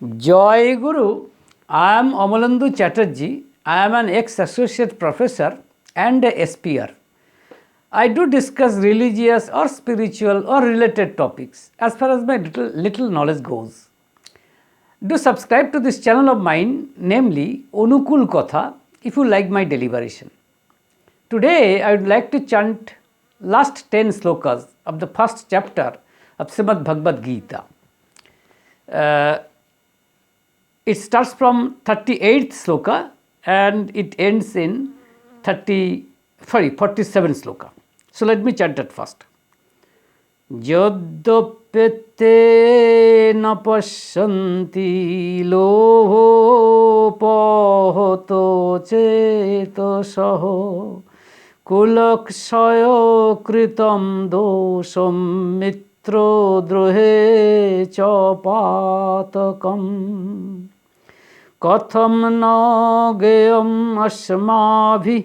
Joy Guru, I am Amalendu Chatterjee. I am an ex-associate professor and a SPR. I do discuss religious or spiritual or related topics as far as my little knowledge goes. Do subscribe to this channel of mine, namely Anukul Kotha, if you like my deliberation. Today I would like to chant last 10 slokas of the first chapter of Srimad Bhagavad Gita. It starts from 38th sloka and it ends in 47 sloka. So let me chant that first. Yadyapete na pasyanti lobhopahato chetasaho kulakshaya kritam dosham mitro drohe cha patakam katham na geyam asmabhi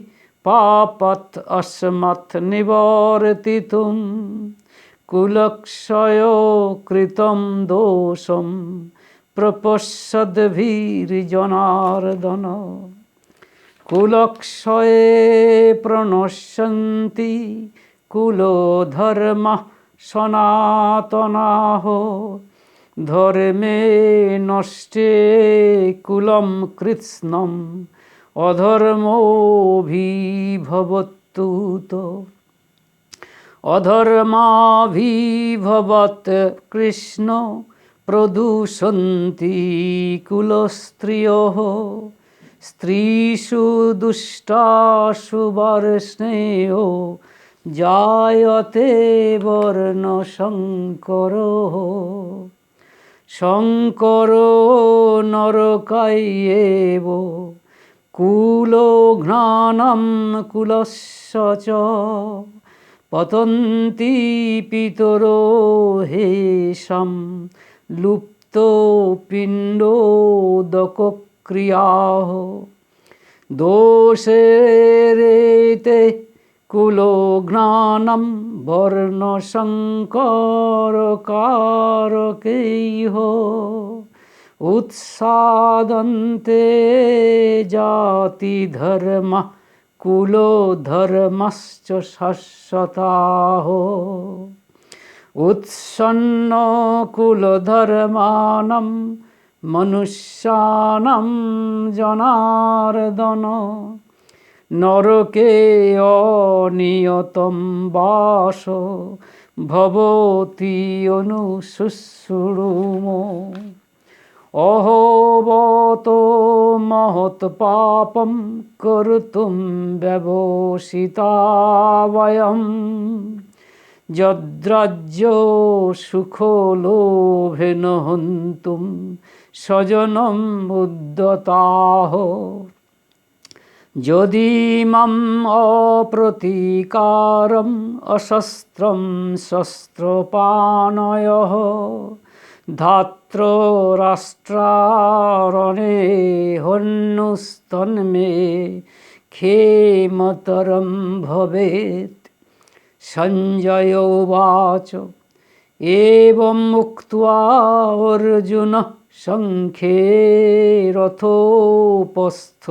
papat asmat nivartitum kulakshaya kritam dosham prapassadbhir janardana kulakshaye pranasyanti kulo dharma sanatanaho dharme nashte kulam kritsnam adharmo bhavattuto adharmabhibhavat krishna pradushanti kulostriyoh strishu dushtashu varshneyo jayate varna shankaro shankaro narakayevo kulo gnanam kulasya cha patanti pitaro hesham lupto pindo dakokriyaho dosherete kulo gnanam varna shankara karakeho utsadante jati dharma kulo dharmascha shashataho utsanna kulo dharmanam manushyanam janardana narake aniyatam vaso bhavati anusussurumo ahovato mahat papam kartum vyavositavayam jadrajyo sukho lobhena hantum sajanam uddataho যদি মাম অপ্রতিকারম অশস্ত্রম শস্ত্রপাণয়ঃ ধাত্র রাষ্ট্রারণে হন্যুস্তন্মে ক্ষেমতরম ভবেৎ সঞ্জয় উবাচ এবং মুক্ত্বা অর্জুনঃ সংখ্যে রথোপস্থ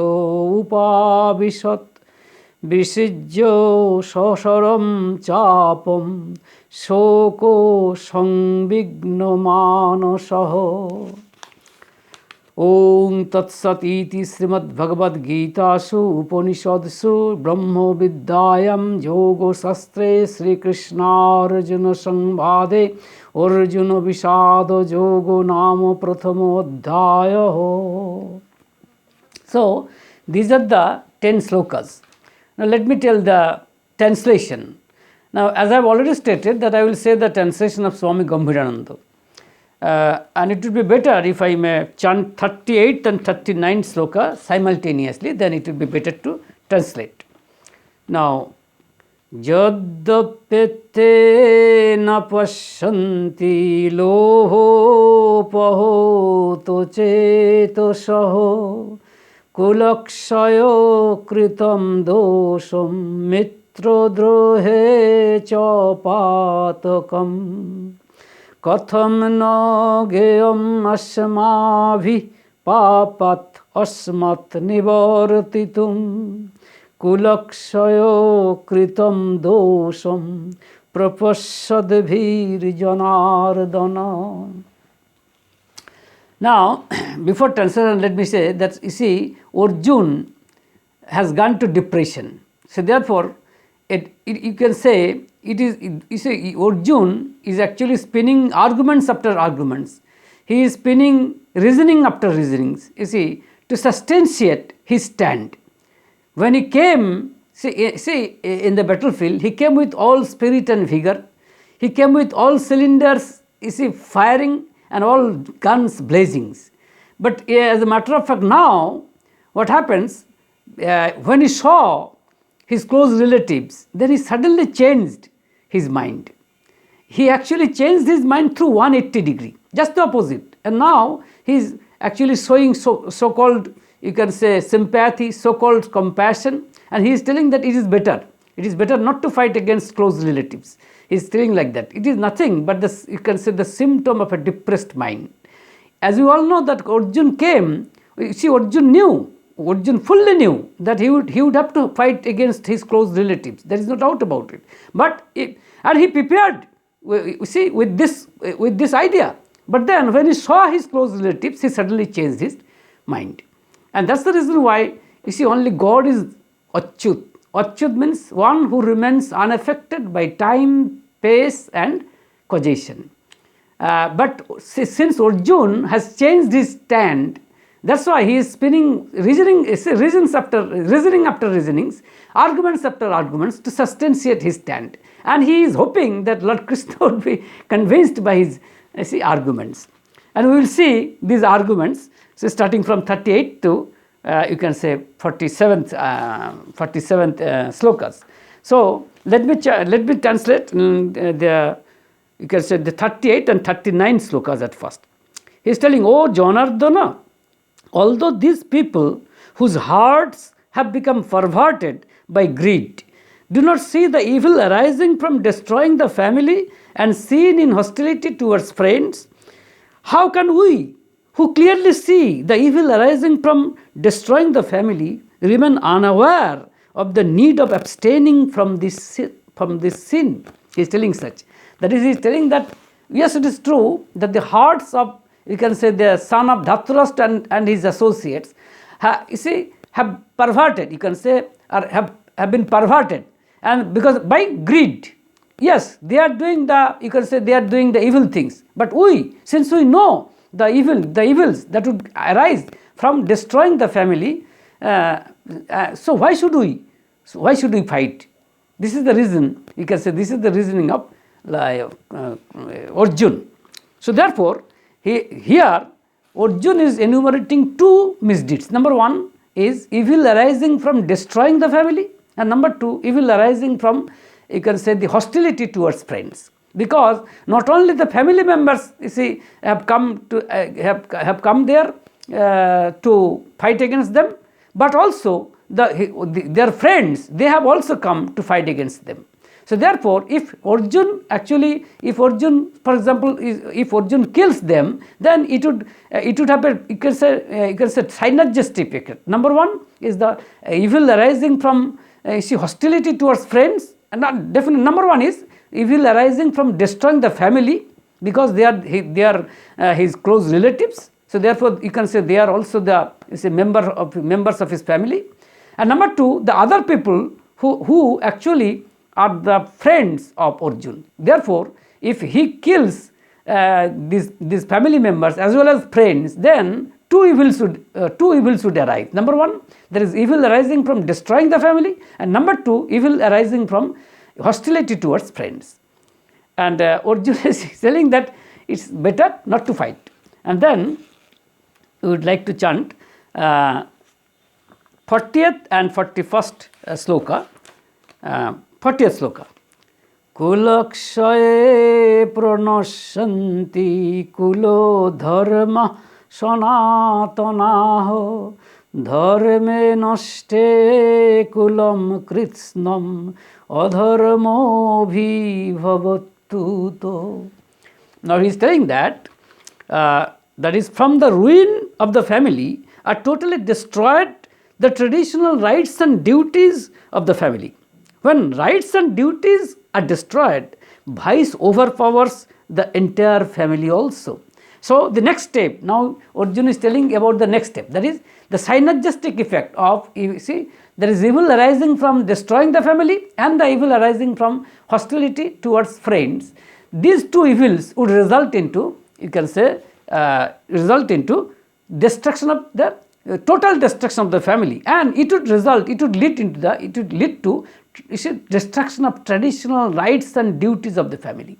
উপাবিশৎ বিসৃজ্য সশরম চাপম শোকো সংবিঘ্ন মানসঃ ওং তৎসৎ ইতি শ্রীমদ্ভগবদ্গীতাসু উপনিষদসু ব্রহ্মবিদ্যায়াং যোগশাস্ত্রে শ্রীকৃষ্ণার্জুন সংবাদে অর্জুন বিষাদ যোগ নাম প্রথম অধ্যায়। So these are the 10 slokas. Now let me tell the translation. Now as I have already stated that I will say the translation of Swami Gambhirananda. And it would be better if I may chant 38th and 39th sloka simultaneously, then it would be better to translate. Now, Yadyapete na pasyanti lohopahoto chetasaho kulakshayo kritam dosham mitrodrohe cha patakam katham no geyam asmavi papat asmat nivartitum kulakshayo kritam dosham prapasyadbhir janardana. Now, before translation, let me say that you see, Arjun has gone to depression. So therefore, you can say it is. You see, Arjun is actually spinning arguments after arguments. He is spinning reasoning after reasonings. You see, to substantiate his stand. When he came, see in the battlefield, he came with all spirit and vigor. He came with all cylinders, you see, firing and all guns blazing. But as a matter of fact, now what happens, when he saw his close relatives, then he suddenly changed his mind. He actually changed his mind through 180 degree, just the opposite. And now he is actually showing so-called, you can say, sympathy, so-called compassion, and he is telling that it is better. It is better not to fight against close relatives. He is telling like that. It is nothing but this, you can say, the symptom of a depressed mind. As you all know that Arjun came, you see, Arjun fully knew that he would have to fight against his close relatives. There is no doubt about it. But and he prepared, you see, with this idea. But then when he saw his close relatives, he suddenly changed his mind. And that's the reason why, you see, only God is Achyut. Achyut means one who remains unaffected by time, space and causation. But since Arjun has changed his stand, that's why he is spinning reasonings after reasonings, arguments after arguments to substantiate his stand. And he is hoping that Lord Krishna would be convinced by his arguments. And we will see these arguments, so starting from 38 to you can say 47th slokas. So let me translate you can say the 38 and 39 slokas at first. He is telling, "O Janardana, although these people whose hearts have become perverted by greed do not see the evil arising from destroying the family and seen in hostility towards friends, how can we, who clearly see the evil arising from destroying the family, remain unaware of the need of abstaining from this sin?" He is telling such. That is, he is telling that, yes, it is true that the hearts of, you can say, the son of Dhritarashtra and his associates, have perverted, you can say, or have been perverted. And because by greed, yes, they are doing the evil things. But since we know the evils that would arise from destroying the family, so why should we fight? This is the reason, you can say, this is the reasoning of Arjun. So therefore, here Arjun is enumerating two misdeeds. Number one is evil arising from destroying the family, and number two, evil arising from, you can say, the hostility towards friends. Because not only the family members, you see, have come there to fight against them, but also their friends, they have also come to fight against them. So therefore, if Arjun, for example, if Arjun kills them, then it would have a, you can say synergistic effect. Number one is the evil arising from hostility towards friends, and definitely number one is evil arising from destroying the family, because they are his close relatives. So therefore, you can say they are also members of his family. And number two, the other people who actually are the friends of Arjun. Therefore, if he kills these family members as well as friends, then two evils should arise. Number one, there is evil arising from destroying the family, and number two, evil arising from hostility towards friends. And Arjun is telling that it's better not to fight. And then we would like to chant 40th and 41st sloka. 40th sloka. Kulakshaye pranashanti kulo dharma sanatanaho dharme nashte kulam kritsnam adharmo bhi bhavattuto. Now he is telling that that is from the ruin of the family are totally destroyed the traditional rights and duties of the family. When rights and duties are destroyed, vice overpowers the entire family also. So the next step, now Arjuna is telling about the next step, that is the synergistic effect of, you see, there is evil arising from destroying the family and the evil arising from hostility towards friends. These two evils would result into, you can say, result into destruction of the total destruction of the family, and it would lead to you see, destruction of traditional rights and duties of the family.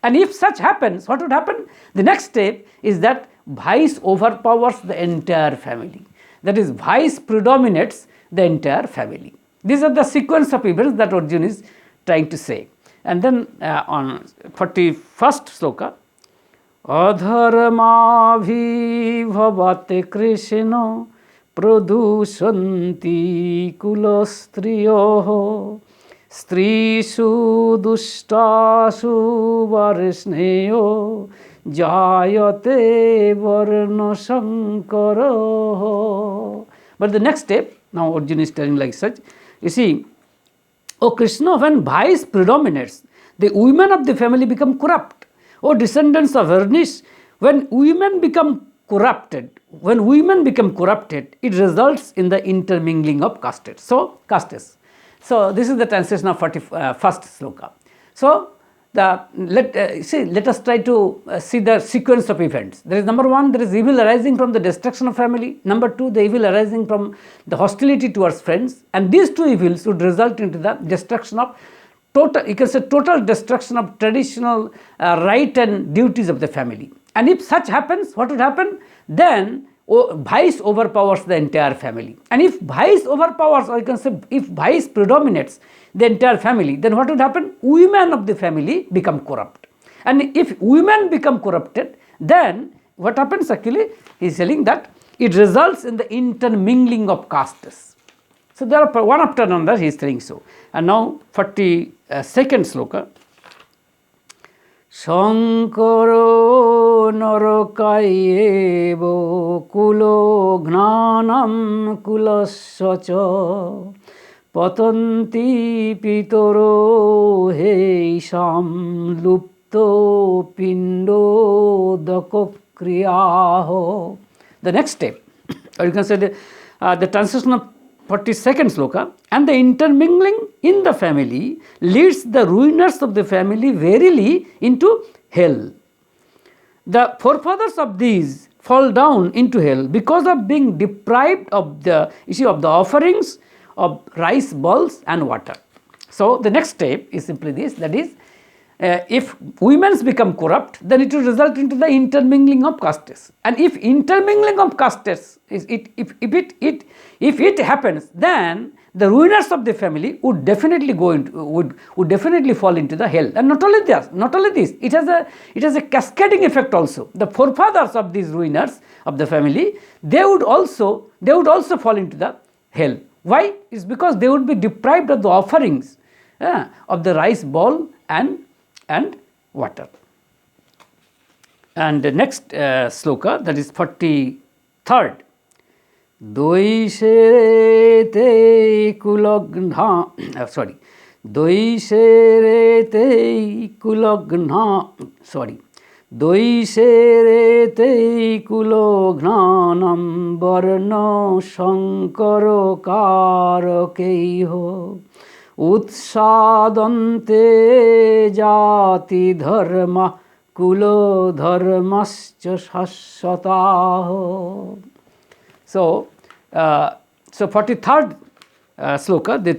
And if such happens, what would happen? The next step is that vice overpowers the entire family. That is, vice predominates the entire family. These are the sequence of events that Arjuna is trying to say. And then on 41st sloka, adharmabhibhavate krishna pradushanti kulastriyoho strishu dushtashu varishneyo jayate varna shankaraho. But the next step, now Arjuna is telling like such, you see, O Krishna, when vice predominates, the women of the family become corrupt. O descendants of Varnish, when women become corrupted, it results in the intermingling of castes. So, this is the translation of 41st sloka. So, let us try to see the sequence of events. There is number one, there is evil arising from the destruction of family. Number two, the evil arising from the hostility towards friends. And these two evils would result into the destruction of total destruction of traditional right and duties of the family. And if such happens, what would happen? Then vice overpowers the entire family. And if vice overpowers, or you can say if vice predominates the entire family, then what would happen? Women of the family become corrupt. And if women become corrupted, then what happens actually? He is telling that it results in the intermingling of castes. So there are one after another he is telling so. And now 42nd sloka. Shankaro narakayevo kulo gnanam kulasya patanti pitoro heisham lupto pindo dakokriyaho. The next step, or you can say the translation of 42nd sloka, and the intermingling in the family leads the ruiners of the family verily into hell. The forefathers of these fall down into hell because of being deprived of the offerings of rice balls and water. So the next step is simply this, that is, if women become corrupt, then it will result into the intermingling of castes. And if intermingling of castes if it happens, then the ruiners of the family would definitely would definitely fall into the hell. And not only this, it has a cascading effect also. The forefathers of these ruiners of the family, they would also fall into the hell. Why? It's because they would be deprived of the offerings of the rice ball and water. And the next sloka, that is 43rd. Doisherete kulagna, Doisherete kulognanam varna shankaro karakeiho utsadante jati dharma kulo dharmascha shashvataho. So 43rd sloka, the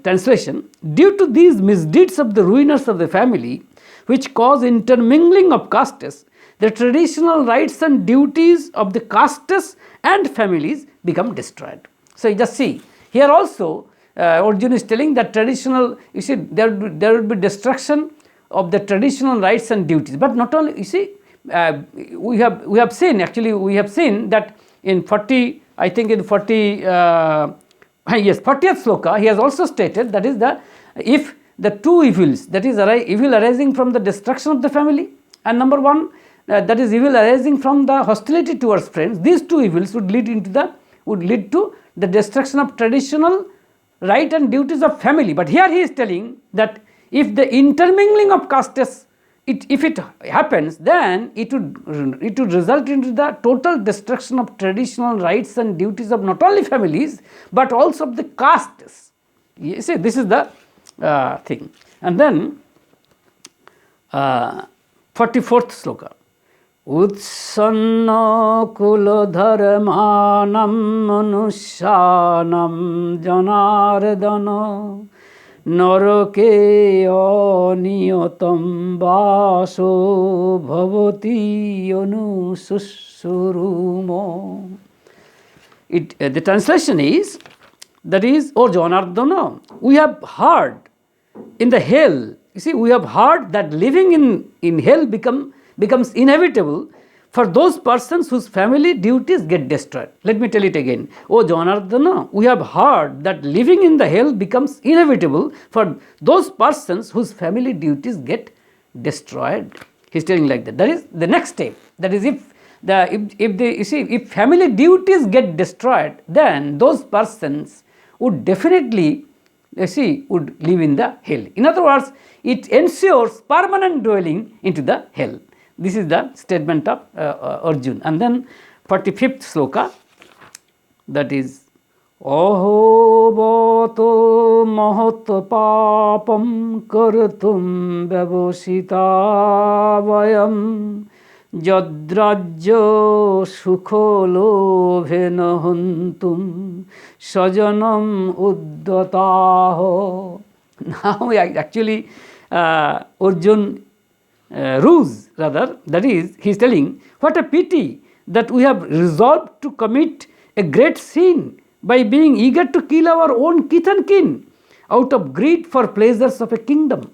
translation, due to these misdeeds of the ruiners of the family, which cause intermingling of castes, the traditional rights and duties of the castes and families become destroyed. So you just see, here also Arjuna is telling that traditional, you see, there will be destruction of the traditional rights and duties. But not only, you see, we have seen that in 40th sloka, he has also stated, that is if the two evils, that is evil arising from the destruction of the family And number one, that is evil arising from the hostility towards friends. These two evils would lead to the destruction of traditional right and duties of family. But here he is telling that if the intermingling of castes, if it happens, then it would result into the total destruction of traditional rights and duties of not only families but also of the castes. You see, this is the thing. And then 44th sloka. Utsanna kuladharmanam manusyanam janardana narake aniyatam vaso bhavati anusussurumo. The translation is, that is, O Janardana, we have heard in the hell, you see, we have heard that living in hell becomes inevitable for those persons whose family duties get destroyed. Let me tell it again. O Janardana, we have heard that living in the hell becomes inevitable for those persons whose family duties get destroyed. He is telling like that. That is the next step. That is, if family duties get destroyed, then those persons would definitely, would live in the hell. In other words, it ensures permanent dwelling into the hell. This is the statement of Arjuna. And then 45th sloka, that is, Aho bhato mahat papam kartum vyavasita vayam jadrajya sukho lobhena hantum sajanam uddataho. Now actually Arjuna ruse, rather, that is, he is telling, what a pity that we have resolved to commit a great sin by being eager to kill our own kith and kin out of greed for pleasures of a kingdom.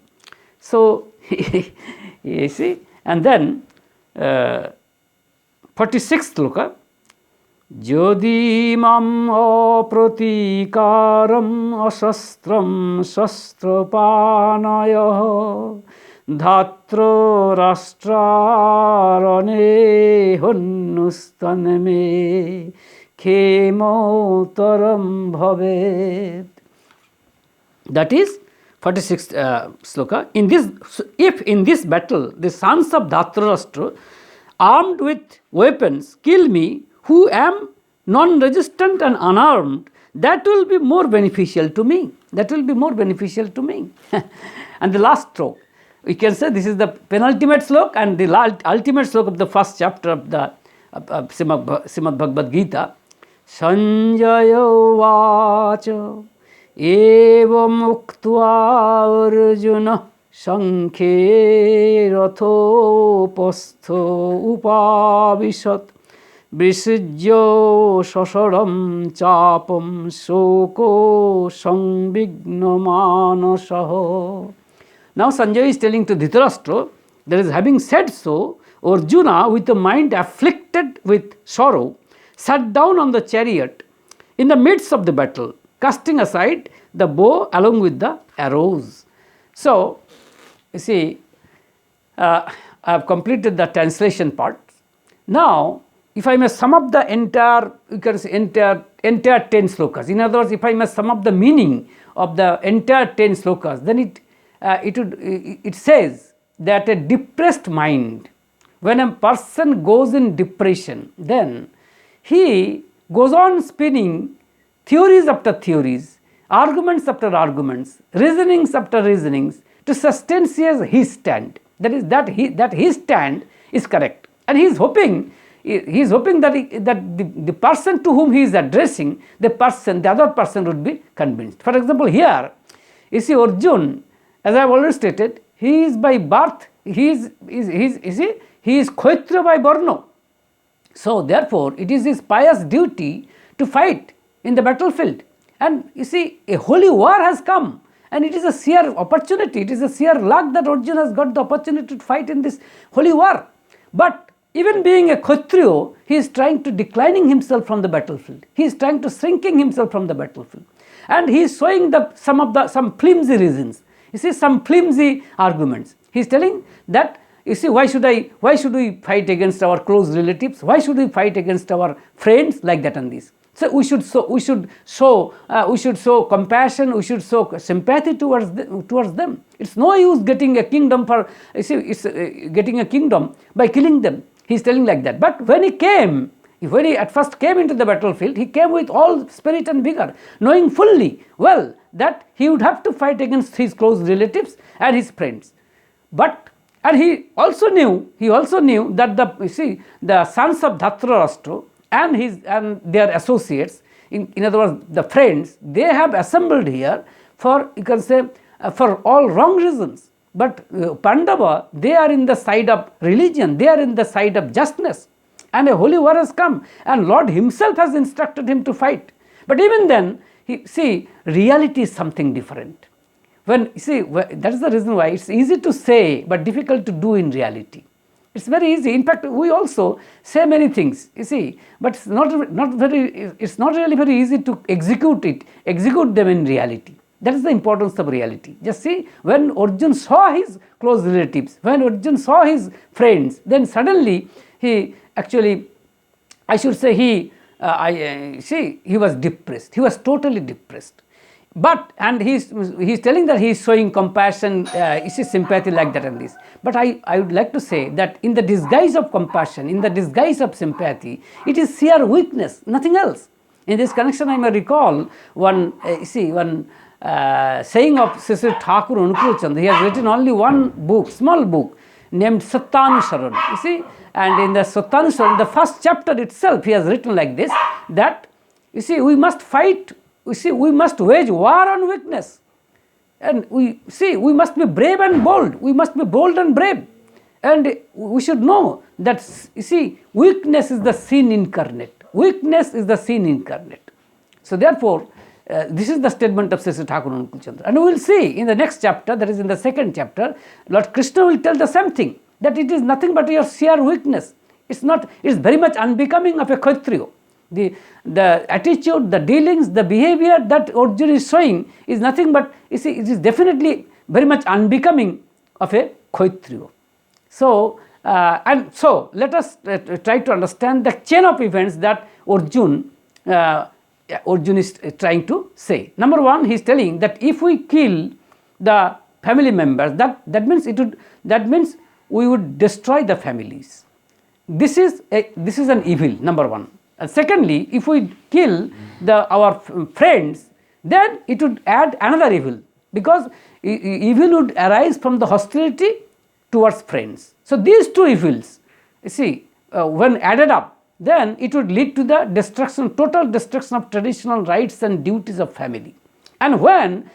So, you see, and then 46th sloka, Jodi mam apratikaram asastram shastrapanaya dhatra rashtrarane hunnustanme khemotaram bhavet. That is 46th sloka. If in this battle the sons of Dhritarashtra, armed with weapons, kill me, who am non-resistant and unarmed, that will be more beneficial to me. That will be more beneficial to me. And the last stroke, we can say this is the penultimate slok and the ultimate slok of the first chapter of the Srimad Bhagavad Gita. Sanjaya vacha evam uktva arjuna sankhe ratho pastho upavishat Visijyo sasaram chapam soko sangbigna manasaho. Now Sanjay is telling to Dhritarashtra that is, having said so, Arjuna, with a mind afflicted with sorrow, sat down on the chariot in the midst of the battle, casting aside the bow along with the arrows. So, you see, I have completed the translation part. Now, if I may sum up the entire 10 slokas, in other words, if I may sum up the meaning of the entire 10 slokas, then it says that a depressed mind, when a person goes in depression, then he goes on spinning theories after theories, arguments after arguments, reasonings after reasonings, to substantiate his stand. That is, that his stand is correct, and he is hoping that the person to whom he is addressing, the other person would be convinced. For example, here, you see Arjuna, as I have already stated, he is by birth, he is Kshatriya by Varna. So therefore, it is his pious duty to fight in the battlefield. And you see, a holy war has come, and it is a sheer opportunity, it is a sheer luck that Arjuna has got the opportunity to fight in this holy war. But even being a Kshatriya, he is trying to declining himself from the battlefield. He is trying to shrinking himself from the battlefield. And he is showing some flimsy reasons. You see, some flimsy arguments. He is telling that you see, why should we fight against our close relatives? Why should we fight against our friends, like that and this? So we should show compassion. We should show sympathy towards them. It's no use getting a kingdom getting a kingdom by killing them. He's telling like that. But when he at first came into the battlefield, he came with all spirit and vigor, knowing fully well that he would have to fight against his close relatives and his friends. And he also knew that the sons of Dhritarashtra and their associates, in other words, the friends, they have assembled here for, you can say, for all wrong reasons. But Pandava, they are in the side of religion, they are in the side of justness. And a holy war has come, and Lord himself has instructed him to fight. But even then, reality is something different. That is the reason why it's easy to say, but difficult to do in reality. It's very easy. In fact, we also say many things, but it's not really very easy to execute them in reality. That is the importance of reality. Just see, when Arjuna saw his close relatives, when Arjuna saw his friends, then suddenly he was depressed. He was totally depressed. And he's telling that he's showing compassion, sympathy, like that and this. But I would like to say that in the disguise of compassion, in the disguise of sympathy, it is sheer weakness, nothing else. In this connection, I may recall one saying of Sri Thakur Anukul Kotha. He has written only one book, small book, named Satyanusaran. And in the Satyanusaran, the first chapter itself, he has written like this, that we must fight. We must wage war on weakness. And we must be brave and bold. We must be bold and brave. And we should know that, weakness is the sin incarnate. Weakness is the sin incarnate. So therefore, this is the statement of Sri Thakur Anukul Kotha. And we will see in the next chapter, that is in the second chapter, Lord Krishna will tell the same thing, that it is nothing but your sheer weakness. It's very much unbecoming of a Kshatriya. The attitude, the dealings, the behavior that Arjuna is showing is nothing but, it is definitely very much unbecoming of a Kshatriya. So let us try to understand the chain of events that Arjuna is trying to say. Number one, he is telling that if we kill the family members, that means we would destroy the families. This is an evil, number one. And secondly, if we kill our friends, then it would add another evil, because evil would arise from the hostility towards friends. So these two evils, when added up, then it would lead to the total destruction of traditional rights and duties of family. And when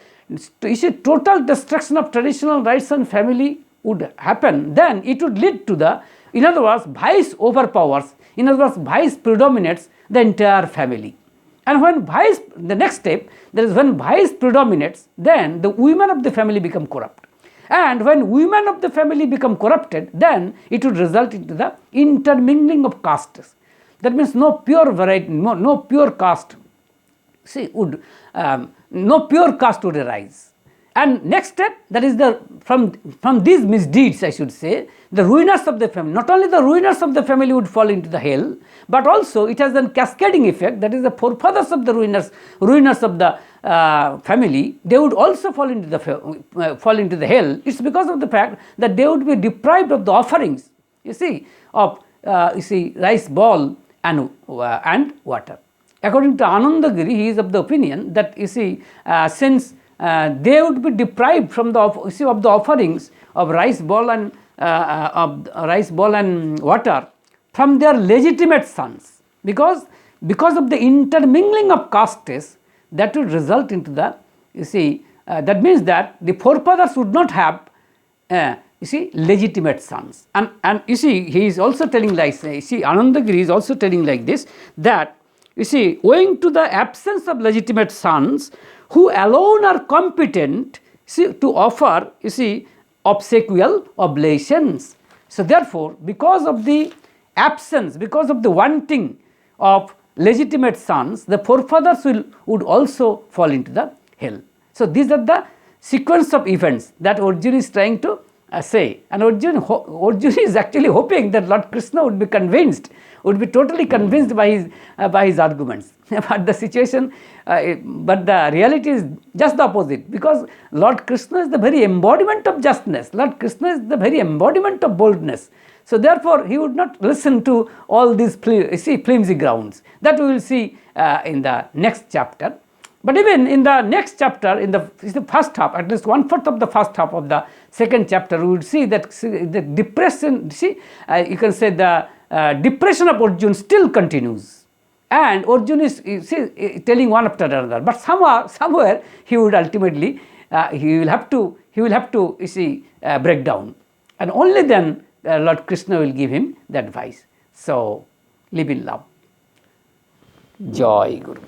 total destruction of traditional rights and family would happen, then it would lead to in other words, vice overpowers. In other words, vice predominates the entire family. And when the next step, that is when vice predominates, then the women of the family become corrupt. And when women of the family become corrupted, then it would result into the intermingling of castes. That means no pure variety, no pure caste, no pure caste would arise. And next step, that is from these misdeeds, I should say, the ruiners of the family, not only the ruiners of the family would fall into the hell, but also it has a cascading effect, that is the forefathers of the ruiners of the family, they would also fall into the hell. It's because of the fact that they would be deprived of the offerings, of rice ball and water. According to Anandagiri, he is of the opinion that since they would be deprived from the offerings of rice ball and water from their legitimate sons, because of the intermingling of castes, that would result into that means that the forefathers would not have legitimate sons. And he is also telling Anandagiri is also telling like this, that owing to the absence of legitimate sons who alone are competent to offer obsequial oblations. So therefore, because of the absence, because of the wanting of legitimate sons, the forefathers would also fall into the hell. So these are the sequence of events that Arjuna is trying to say. And Arjuna is actually hoping that Lord Krishna would be convinced, would be totally convinced by his arguments. But the situation, but the reality is just the opposite, because Lord Krishna is the very embodiment of justness. Lord Krishna is the very embodiment of boldness. So therefore, he would not listen to all these flimsy grounds. That we will see in the next chapter. But even in the next chapter, in the first half, at least 1/4 of the first half of the second chapter, we will see that the depression, you can say the depression of Arjuna still continues. And Arjuna is telling one after another. But somewhere he would ultimately, he will have to break down. And only then Lord Krishna will give him the advice. So, live in love. Joy Guru.